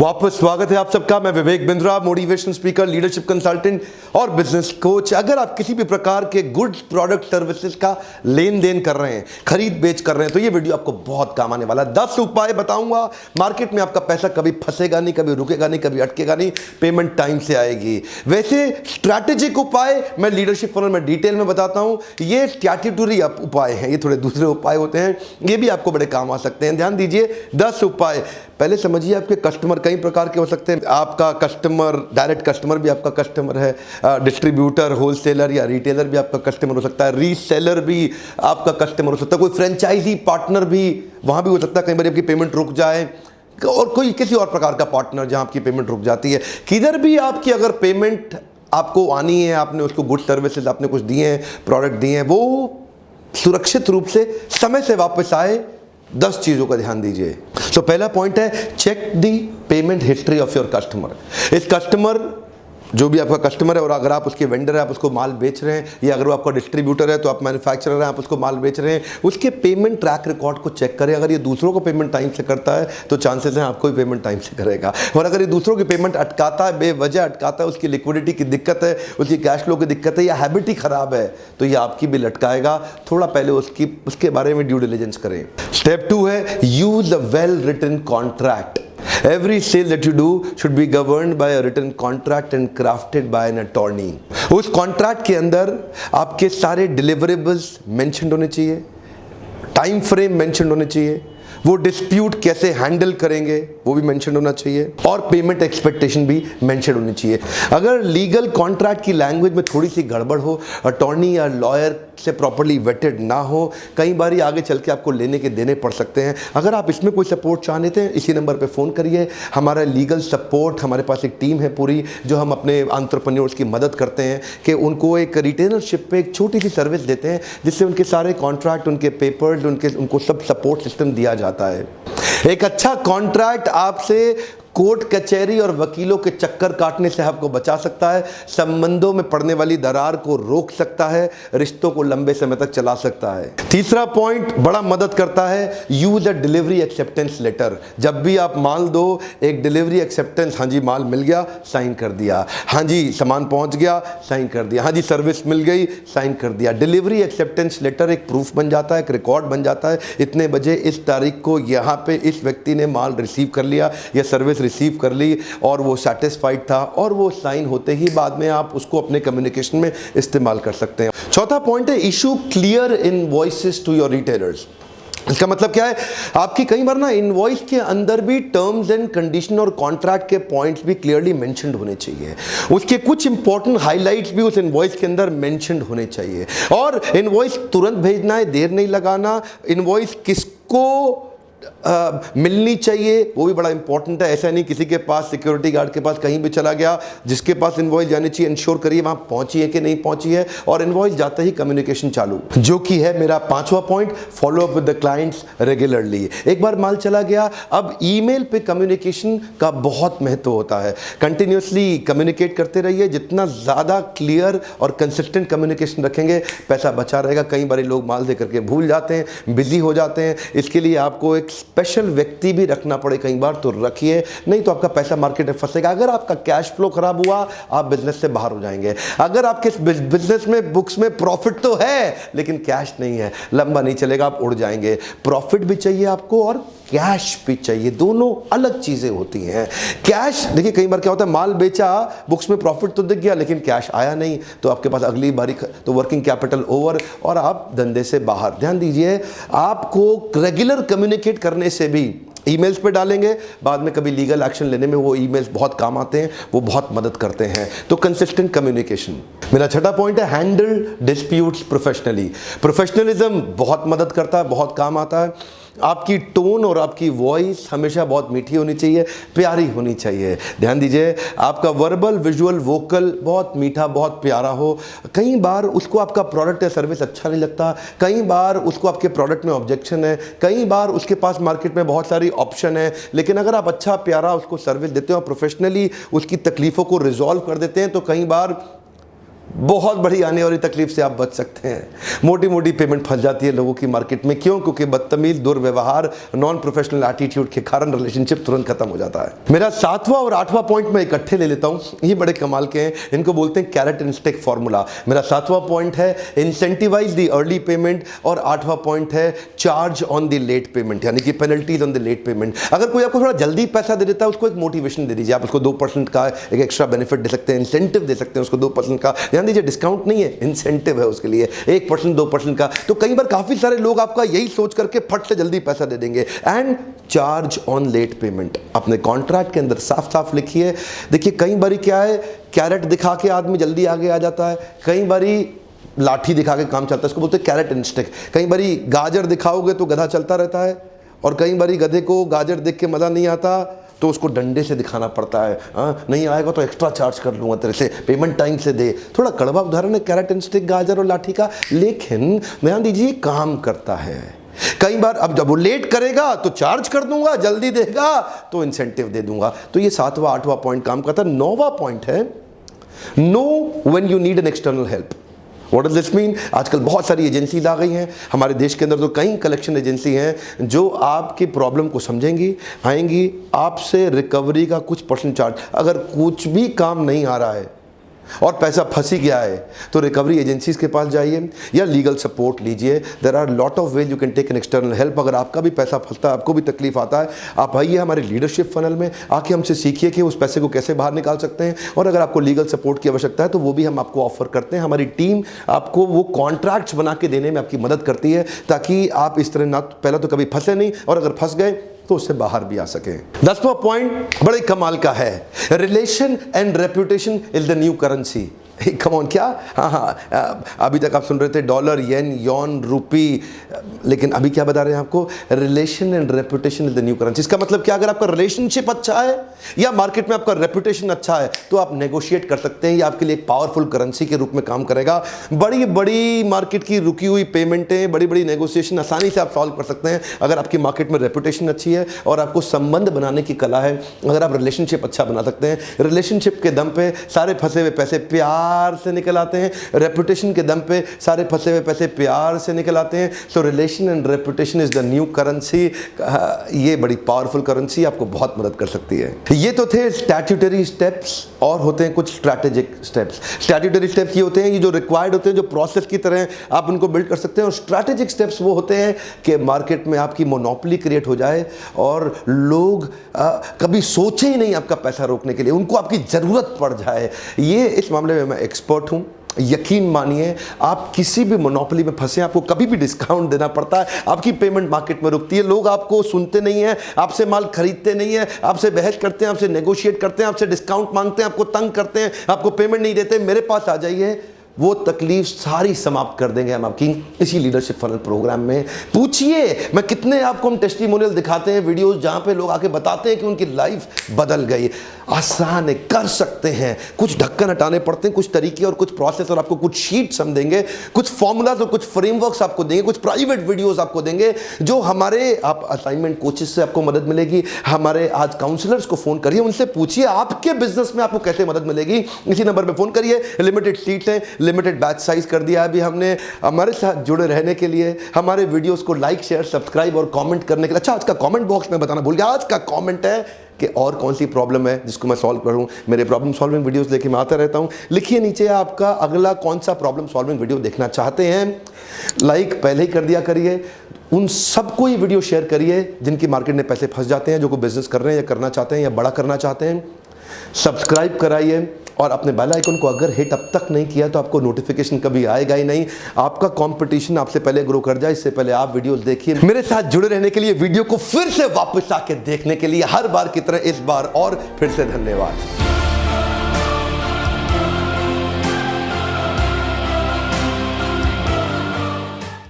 वापस स्वागत है आप सबका। मैं Vivek Bindra, motivation speaker, leadership consultant और बिजनेस कोच। अगर आप किसी भी प्रकार के गुड्स, प्रोडक्ट, सर्विसेज का लेन देन कर रहे हैं, खरीद बेच कर रहे हैं, तो ये वीडियो आपको बहुत काम आने वाला है। 10 उपाय बताऊंगा, मार्केट में आपका पैसा कभी फंसेगा नहीं, कभी रुकेगा नहीं, कभी अटकेगा नहीं, पेमेंट टाइम से आएगी। वैसे स्ट्रैटेजिक उपाय मैं लीडरशिप फनल में डिटेल में बताता हूं। ये स्टैट्यूटरी उपाय हैं, ये थोड़े दूसरे उपाय होते हैं, ये भी आपको बड़े काम आ सकते हैं। ध्यान दीजिए, 10 उपाय। पहले समझिए, आपके कस्टमर कई प्रकार के हो सकते हैं। आपका कस्टमर, डायरेक्ट कस्टमर भी आपका कस्टमर है, डिस्ट्रीब्यूटर, होलसेलर या रिटेलर भी आपका कस्टमर हो सकता है, रीसेलर भी आपका कस्टमर हो सकता है, कोई फ्रेंचाइजी पार्टनर भी वहाँ भी हो सकता है। कई बार आपकी पेमेंट रुक जाए, और कोई किसी और प्रकार का पार्टनर जहाँ आपकी पेमेंट रुक जाती है। किधर भी आपकी अगर पेमेंट आपको आनी है, आपने उसको गुड सर्विसेज आपने कुछ दिए हैं, प्रोडक्ट दिए हैं, वो सुरक्षित रूप से समय से वापस आए, 10 चीज़ों का ध्यान दीजिए। तो पहला पॉइंट है, check the payment history of your customer. इस कस्टमर, जो भी आपका कस्टमर है, और अगर आप उसके वेंडर है, आप उसको माल बेच रहे हैं, या अगर वो आपका डिस्ट्रीब्यूटर है तो आप मैन्युफैक्चरर हैं, आप उसको माल बेच रहे हैं, उसके पेमेंट ट्रैक रिकॉर्ड को चेक करें। अगर ये दूसरों को पेमेंट टाइम से करता है तो चांसेस हैं आपको भी पेमेंट टाइम से करेगा। और अगर ये दूसरों की पेमेंट अटकाता है, बेवजह अटकाता है, उसकी लिक्विडिटी की दिक्कत है, उसकी कैश फ्लो की दिक्कत है, या हैबिट ही खराब है, तो ये आपकी भी लटकाएगा। थोड़ा पहले उसके बारे में ड्यू डिलिजेंस करें। स्टेप 2 है, use a well written contract. Every sale that you do should be governed by a written contract and crafted by an attorney. उस कॉन्ट्रैक्ट के अंदर आपके सारे डिलीवरेबल्स मेंशन्ड होने चाहिए, टाइम फ्रेम मेंशन्ड होने चाहिए, वो डिस्प्यूट कैसे हैंडल करेंगे वो भी मेंशन होना चाहिए, और पेमेंट एक्सपेक्टेशन भी मेंशन होनी चाहिए। अगर लीगल कॉन्ट्रैक्ट की लैंग्वेज में थोड़ी सी गड़बड़ हो, अटॉर्नी या लॉयर से प्रॉपर्ली वेटेड ना हो, कई बार आगे चल के आपको लेने के देने पड़ सकते हैं। अगर आप इसमें कोई सपोर्ट चाहते हैं, इसी नंबर पे फ़ोन करिए। हमारा लीगल सपोर्ट, हमारे पास एक टीम है पूरी, जो हम अपने एंटरप्रेन्योर्स की मदद करते हैं कि उनको एक रिटेलरशिप पे एक छोटी सी सर्विस देते हैं, जिससे उनके सारे कॉन्ट्रैक्ट, उनके पेपर्स, उनको सब सपोर्ट सिस्टम दिया जाता है। एक अच्छा कॉन्ट्रैक्ट आपसे कोर्ट कचहरी और वकीलों के चक्कर काटने से आपको बचा सकता है, संबंधों में पड़ने वाली दरार को रोक सकता है, रिश्तों को लंबे समय तक चला सकता है। तीसरा पॉइंट बड़ा मदद करता है, use a delivery acceptance letter. जब भी आप माल दो, एक डिलीवरी एक्सेप्टेंस, हाँ जी माल मिल गया, साइन कर दिया, हाँ जी सामान पहुंच गया, साइन कर दिया, हाँ जी सर्विस मिल गई, साइन कर दिया। डिलीवरी एक्सेप्टेंस लेटर एक प्रूफ बन जाता है, एक रिकॉर्ड बन जाता है। इतने बजे इस तारीख को यहाँ पे इस व्यक्ति ने माल रिसीव कर लिया या सर्विस रिसीव कर ली, और वो सेटिस्फाइड था, और वो साइन होते ही बाद में आप उसको अपने कम्युनिकेशन में इस्तेमाल कर सकते हैं। चौथा पॉइंट है, issue clear invoices to your retailers. इसका मतलब क्या है, आपकी कई बार ना इनवॉइस के अंदर भी टर्म्स एंड कंडीशन और कॉन्ट्रैक्ट के पॉइंट्स भी क्लियरली मेंशन्ड होने चाहिए। उसके कुछ इंपॉर्टेंट हाइलाइट्स भी उस इनवॉइस के अंदर मेंशन्ड होने चाहिए। और इनवॉइस तुरंत भेजना है, देर नहीं लगाना। इनवॉइस किसको मिलनी चाहिए वो भी बड़ा इंपॉर्टेंट है। ऐसा नहीं किसी के पास, सिक्योरिटी गार्ड के पास, कहीं भी चला गया, जिसके पास इनवॉइस जानी चाहिए इंश्योर करिए वहां पहुंची है कि नहीं पहुंची है, और इनवॉइस जाते ही कम्युनिकेशन चालू, जो कि है मेरा 5वां point, follow up with the clients regularly. एक बार माल चला गया, अब ईमेल पे कम्युनिकेशन का बहुत महत्व होता है। कंटिन्यूसली कम्युनिकेट करते रहिए। जितना ज़्यादा क्लियर और कंसिस्टेंट कम्युनिकेशन रखेंगे, पैसा बचा रहेगा। कई बार लोग माल दे करके भूल जाते हैं, बिजी हो जाते हैं। इसके लिए आपको एक स्पेशल व्यक्ति भी रखना पड़े कई बार, तो रखिए, नहीं तो आपका पैसा मार्केट में फंसेगा। अगर आपका कैश फ्लो खराब हुआ, आप बिजनेस से बाहर हो जाएंगे। अगर आपके बिजनेस में, बुक्स में प्रॉफिट तो है लेकिन कैश नहीं है, लंबा नहीं चलेगा, आप उड़ जाएंगे। प्रॉफिट भी चाहिए आपको और कैश भी चाहिए, दोनों अलग चीजें होती हैं। कैश, देखिए कई बार क्या होता है, माल बेचा, बुक्स में प्रॉफिट तो दिख गया लेकिन कैश आया नहीं, तो आपके पास अगली बारी तो वर्किंग कैपिटल ओवर और आप धंधे से बाहर। ध्यान दीजिए, आपको रेगुलर कम्युनिकेट करने से भी, ईमेल्स पे डालेंगे, बाद में कभी लीगल एक्शन लेने में वो ईमेल्स बहुत काम आते हैं, वो बहुत मदद करते हैं। तो कंसिस्टेंट कम्युनिकेशन। मेरा छठा पॉइंट है, हैंडल डिस्प्यूट्स प्रोफेशनली। प्रोफेशनलिज्म बहुत मदद करता है, बहुत काम आता है। आपकी टोन और आपकी वॉइस हमेशा बहुत मीठी होनी चाहिए, प्यारी होनी चाहिए। ध्यान दीजिए, आपका वर्बल, विजुअल, वोकल बहुत मीठा, बहुत प्यारा हो। कई बार उसको आपका प्रोडक्ट या सर्विस अच्छा नहीं लगता, कई बार उसको आपके प्रोडक्ट में ऑब्जेक्शन है, कई बार उसके पास मार्केट में बहुत सारी ऑप्शन है, लेकिन अगर आप अच्छा प्यारा उसको सर्विस देते हो, प्रोफेशनली उसकी तकलीफ़ों को रिजॉल्व कर देते हैं, तो कई बार बहुत बड़ी आने वाली तकलीफ से आप बच सकते हैं। मोटी मोटी पेमेंट फंस जाती है लोगों की मार्केट में, क्यों? क्योंकि बदतमीज, दुर्व्यवहार, नॉन प्रोफेशनल एटीट्यूड के कारण रिलेशनशिप तुरंत खत्म हो जाता है। मेरा 7वां और 8वां पॉइंट मैं इकट्ठे ले लेता हूं, ये बड़े कमाल के हैं, इनको बोलते हैं कैरेट एंड स्टिक फॉर्मूला। मेरा 7वां पॉइंट है इंसेंटिवाइज द अर्ली पेमेंट और 8वां पॉइंट है charge on the late payment, यानी कि penalties on the late payment. अगर कोई आपको थोड़ा जल्दी पैसा दे देता है उसको एक मोटिवेशन दे दीजिए, आप उसको 2% का एक एक्स्ट्रा बेनिफिट दे सकते हैं, इंसेंटिव दे सकते हैं उसको 2% का, ध्यान दीजिए डिस्काउंट नहीं है, इंसेंटिव है उसके लिए 1% 2% का। तो कई बार काफी सारे लोग आपका यही सोच करके फट से जल्दी पैसा दे देंगे। And charge on late payment अपने कॉन्ट्रैक्ट के अंदर साफ साफ लिखिए। देखिए कई बारी क्या है, कैरेट दिखा के आदमी जल्दी आगे आ जाता है, कई बारी लाठी दिखा के काम चलता है, इसको बोलते हैं कैरेट एंड स्टिक। कई बारी गाजर दिखाओगे तो गधा चलता रहता है, और कई बारी गधे को गाजर देख के मजा नहीं आता तो उसको डंडे से दिखाना पड़ता है। नहीं आएगा तो एक्स्ट्रा चार्ज कर लूँगा तेरे से, पेमेंट टाइम से दे। थोड़ा कड़वा उदाहरण है कैरेट एंड स्टिक, गाजर और लाठी का, लेकिन ध्यान दीजिए काम करता है। कई बार अब जब वो लेट करेगा तो चार्ज कर दूंगा, जल्दी देगा तो इंसेंटिव दे दूंगा। तो ये 7वां 8वां पॉइंट काम करता है। 9वां पॉइंट है know when you need an external help. What does this mean? आजकल बहुत सारी एजेंसीज आ गई हैं हमारे देश के अंदर, तो कई कलेक्शन एजेंसी हैं जो आपकी प्रॉब्लम को समझेंगी, आएंगी, आपसे रिकवरी का कुछ परसेंट चार्ज, अगर कुछ भी काम नहीं आ रहा है और पैसा फंसी गया है तो रिकवरी एजेंसीज के पास जाइए या लीगल सपोर्ट लीजिए। There are lot of ways you can take an external help. अगर आपका भी पैसा फंसता है, आपको भी तकलीफ आता है, आप आइए हमारे लीडरशिप फनल में, आके हमसे सीखिए कि उस पैसे को कैसे बाहर निकाल सकते हैं। और अगर आपको लीगल सपोर्ट की आवश्यकता है तो वो भी हम आपको ऑफर करते हैं। हमारी टीम आपको वो कॉन्ट्रैक्ट्स बना के देने में आपकी मदद करती है, ताकि आप इस तरह ना पहले तो कभी फंसे नहीं, और अगर फंस गए तो उससे बाहर भी आ सके। 10वां पॉइंट बड़े कमाल का है, relation and reputation is the new currency. Come on, क्या? हाँ, अभी तक आप सुन रहे थे डॉलर, येन, यॉन, रूपी, लेकिन अभी क्या बता रहे हैं आपको? Relation and reputation is the new currency. इसका मतलब क्या? अगर आपका रिलेशनशिप अच्छा है या मार्केट में आपका रेपुटेशन अच्छा है तो आप नेगोशिएट कर सकते हैं, ये आपके लिए एक पावरफुल करेंसी के रूप में काम करेगा। बड़ी बड़ी मार्केट की रुकी हुई पेमेंटें, बड़ी बड़ी नेगोशिएशन आसानी से आप सॉल्व कर सकते हैं अगर आपकी मार्केट में रेपुटेशन अच्छी है और आपको संबंध बनाने की कला है। अगर आप रिलेशनशिप अच्छा बना सकते हैं, रिलेशनशिप के दम पे सारे फंसे हुए पैसे प्यार से निकल आते हैं, रेपुटेशन के दम पे सारे फंसे हुए पैसे प्यार से निकल आते हैं। सो relation and reputation is the new currency. ये बड़ी पावरफुल करेंसी, आपको बहुत मदद कर सकती है। ये तो थे स्टैट्यूटरी स्टेप्स, और होते हैं कुछ स्ट्रैटेजिक स्टेप्स। स्टैट्यूटरी स्टेप्स ये होते हैं, ये जो रिक्वायर्ड होते हैं, जो प्रोसेस की तरह आप उनको बिल्ड कर सकते हैं। और स्ट्रैटेजिक स्टेप्स वो होते हैं कि मार्केट में आपकी मोनोपोली क्रिएट हो जाए और लोग कभी सोचे ही नहीं आपका पैसा रोकने के लिए, उनको आपकी ज़रूरत पड़ जाए। ये इस मामले में मैं एक्सपर्ट हूँ। यकीन मानिए, आप किसी भी मोनोपोली में फंसे, आपको कभी भी डिस्काउंट देना पड़ता है, आपकी पेमेंट मार्केट में रुकती है, लोग आपको सुनते नहीं हैं, आपसे माल खरीदते नहीं है, आपसे बहस करते हैं, आपसे नेगोशिएट करते हैं, आपसे डिस्काउंट मांगते हैं, आपको तंग करते हैं, आपको पेमेंट नहीं देते। मेरे पास आ जाइए, वो तकलीफ सारी समाप्त कर देंगे हम आपकी इसी लीडरशिप फनल प्रोग्राम में। पूछिए, मैं कितने आपको हम टेस्टिमोनियल दिखाते हैं, वीडियोस जहां पे लोग आके बताते हैं कि उनकी लाइफ बदल गई। आसान है, कर सकते हैं। कुछ ढक्कन हटाने पड़ते हैं, कुछ तरीके और कुछ प्रोसेस, और आपको कुछ शीट्स हम देंगे, कुछ फॉर्मूलाज और कुछ फ्रेमवर्क्स आपको देंगे, कुछ प्राइवेट वीडियोस आपको देंगे, जो हमारे आप असाइनमेंट कोचेस से आपको मदद मिलेगी। हमारे आज काउंसलर्स को फोन करिए, उनसे पूछिए आपके बिजनेस में आपको कैसे मदद मिलेगी। इसी नंबर पर फोन करिए। लिमिटेड सीट्स हैं, लिमिटेड बैच साइज कर दिया अभी हमने। हमारे साथ जुड़े रहने के लिए, हमारे वीडियोस को लाइक, शेयर, सब्सक्राइब और कमेंट करने के लिए। अच्छा, आज का कमेंट बॉक्स में बताना भूल गया, आज का कमेंट है कि और कौन सी प्रॉब्लम है जिसको मैं सॉल्व करूं। मेरे प्रॉब्लम सॉल्विंग वीडियोस लेके मैं आता रहता हूं। लिखिए नीचे आपका अगला कौन सा प्रॉब्लम सॉल्विंग वीडियो देखना चाहते हैं। लाइक पहले ही कर दिया करिए, उन सबको ये वीडियो शेयर करिए जिनकी मार्केट में पैसे फंस जाते हैं, जो कोई बिजनेस कर रहे हैं या करना चाहते हैं या बड़ा करना चाहते हैं। सब्सक्राइब कराइए और अपने बेल आइकन को अगर हिट अब तक नहीं किया तो आपको नोटिफिकेशन कभी आएगा ही नहीं। आपका कंपटीशन आपसे पहले ग्रो कर जाए, इससे पहले आप वीडियोस देखिए। मेरे साथ जुड़े रहने के लिए, वीडियो को फिर से वापस आके देखने के लिए हर बार की तरह इस बार और फिर से धन्यवाद।